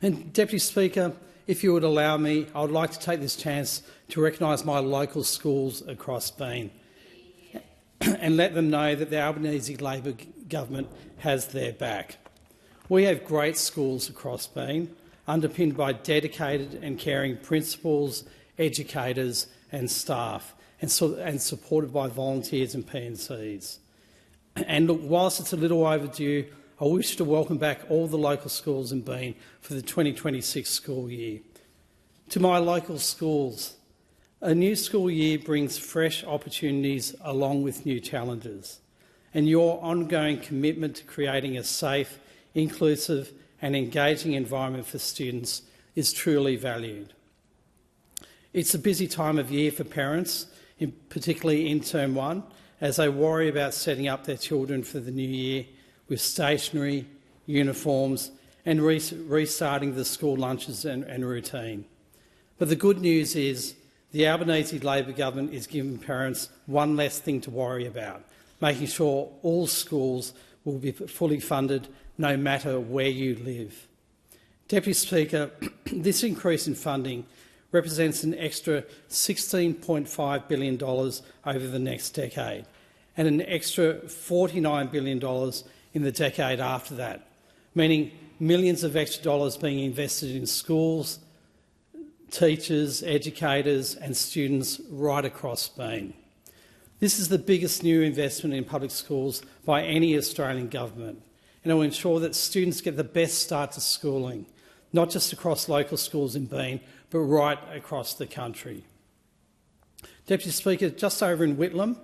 And Deputy Speaker, if you would allow me, I would like to take this chance to recognise my local schools across Bean and let them know that the Albanese Labor government has their back. We have great schools across Bean, underpinned by dedicated and caring principals, educators and staff, and supported by volunteers and P&Cs. And look, whilst it's a little overdue, I wish to welcome back all the local schools in Bean for the 2026 school year. To my local schools, a new school year brings fresh opportunities along with new challenges, and your ongoing commitment to creating a safe, inclusive and engaging environment for students is truly valued. It's a busy time of year for parents, particularly in Term 1, as they worry about setting up their children for the new year with stationery, uniforms and restarting the school lunches and routine. But the good news is the Albanese Labor government is giving parents one less thing to worry about, making sure all schools will be fully funded no matter where you live. Deputy Speaker, this increase in funding represents an extra $16.5 billion over the next decade and an extra $49 billion in the decade after that, meaning millions of extra dollars being invested in schools, teachers, educators and students right across Bean. This is the biggest new investment in public schools by any Australian government, and it will ensure that students get the best start to schooling, not just across local schools in Bean, but right across the country. Deputy Speaker, just over in Whitlam,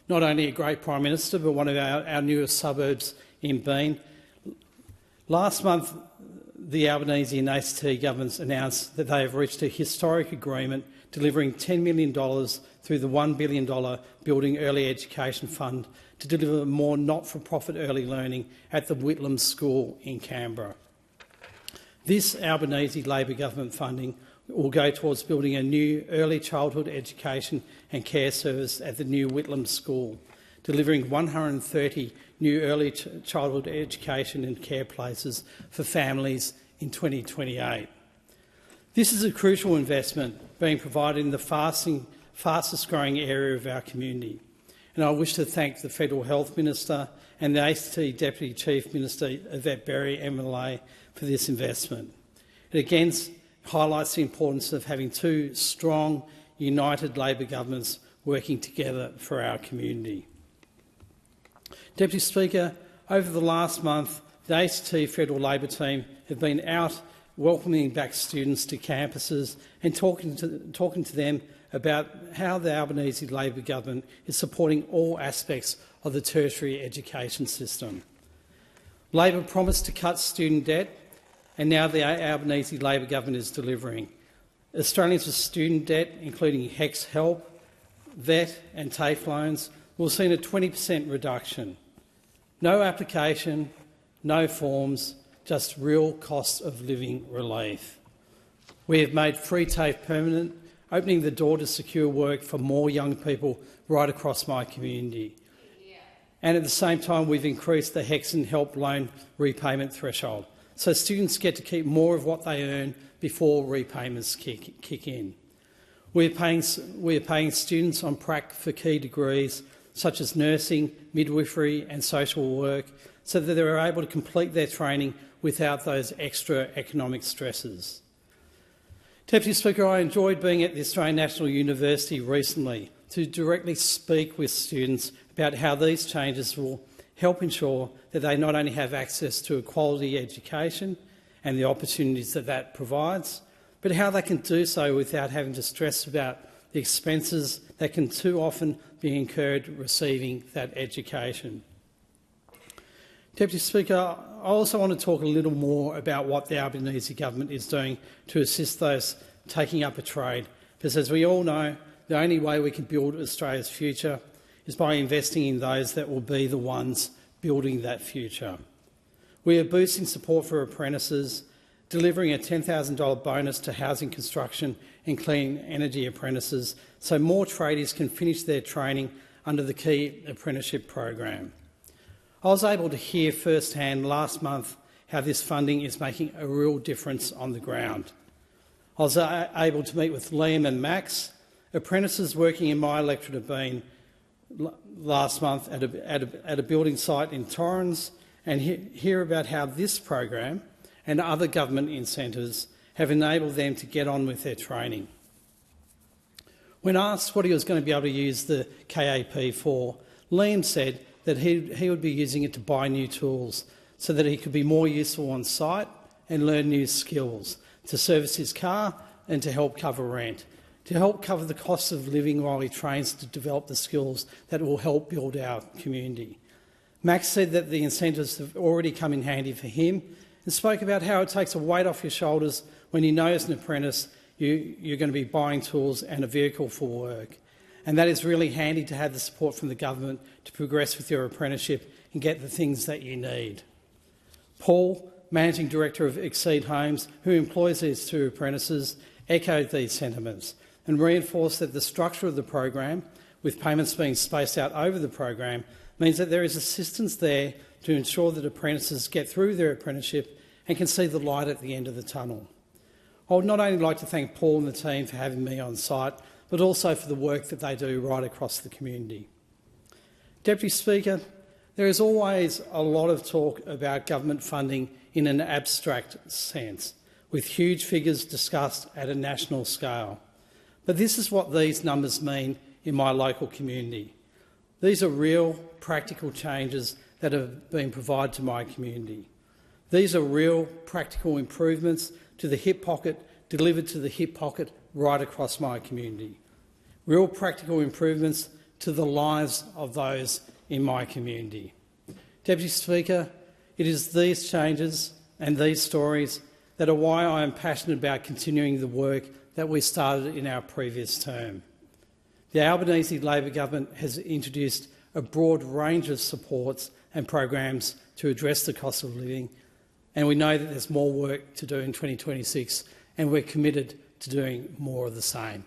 not only a great Prime Minister, but one of our newest suburbs in Bean, last month the Albanese and ACT governments announced that they have reached a historic agreement delivering $10 million through the $1 billion Building Early Education Fund to deliver more not-for-profit early learning at the Whitlam School in Canberra. This Albanese Labor government funding will go towards building a new early childhood education and care service at the new Whitlam School, delivering 130 new early childhood education and care places for families in 2028. This is a crucial investment being provided in the fastest growing area of our community, and I wish to thank the Federal Health Minister and the ACT Deputy Chief Minister Yvette Berry MLA for this investment. It again highlights the importance of having two strong, united Labor governments working together for our community. Deputy Speaker, over the last month, the ACT Federal Labor team have been out welcoming back students to campuses and talking to them about how the Albanese Labor government is supporting all aspects of the tertiary education system. Labor promised to cut student debt, and now the Albanese Labor government is delivering. Australians with student debt, including HECS Help, VET and TAFE loans, will see a 20% reduction. No application, no forms, just real cost of living relief. We have made free TAFE permanent, opening the door to secure work for more young people right across my community. And at the same time, we've increased the HECS and Help loan repayment threshold, so students get to keep more of what they earn before repayments kick in. We are paying students on prac for key degrees such as nursing, midwifery and social work so that they're able to complete their training without those extra economic stresses. Deputy Speaker, I enjoyed being at the Australian National University recently to directly speak with students about how these changes will help ensure that they not only have access to a quality education and the opportunities that that provides, but how they can do so without having to stress about the expenses that can too often be incurred receiving that education. Deputy Speaker, I also want to talk a little more about what the Albanese government is doing to assist those taking up a trade, because as we all know, the only way we can build Australia's future is by investing in those that will be the ones building that future. We are boosting support for apprentices, delivering a $10,000 bonus to housing construction and clean energy apprentices so more tradies can finish their training under the Key Apprenticeship program. I was able to hear firsthand last month how this funding is making a real difference on the ground. I was able to meet with Liam and Max, apprentices working in my electorate of Bean, last month at a building site in Torrens, and hear about how this program and other government incentives have enabled them to get on with their training. When asked what he was going to be able to use the KAP for, Liam said that he would be using it to buy new tools so that he could be more useful on site and learn new skills, to service his car and to help cover rent, to help cover the cost of living while he trains to develop the skills that will help build our community. Max said that the incentives have already come in handy for him and spoke about how it takes a weight off your shoulders when you know as an apprentice you're going to be buying tools and a vehicle for work. And that is really handy to have the support from the government to progress with your apprenticeship and get the things that you need. Paul, Managing Director of Exceed Homes, who employs these two apprentices, echoed these sentiments and reinforced that the structure of the program, with payments being spaced out over the program, means that there is assistance there to ensure that apprentices get through their apprenticeship and can see the light at the end of the tunnel. I would not only like to thank Paul and the team for having me on site, but also for the work that they do right across the community. Deputy Speaker, there is always a lot of talk about government funding in an abstract sense, with huge figures discussed at a national scale. But this is what these numbers mean in my local community. These are real, practical changes that have been provided to my community. These are real, practical improvements to the hip pocket, delivered to the hip pocket right across my community. Real, practical improvements to the lives of those in my community. Deputy Speaker, it is these changes and these stories that are why I am passionate about continuing the work that we started in our previous term. The Albanese Labor government has introduced a broad range of supports and programs to address the cost of living, and we know that there's more work to do in 2026, and we're committed to doing more of the same.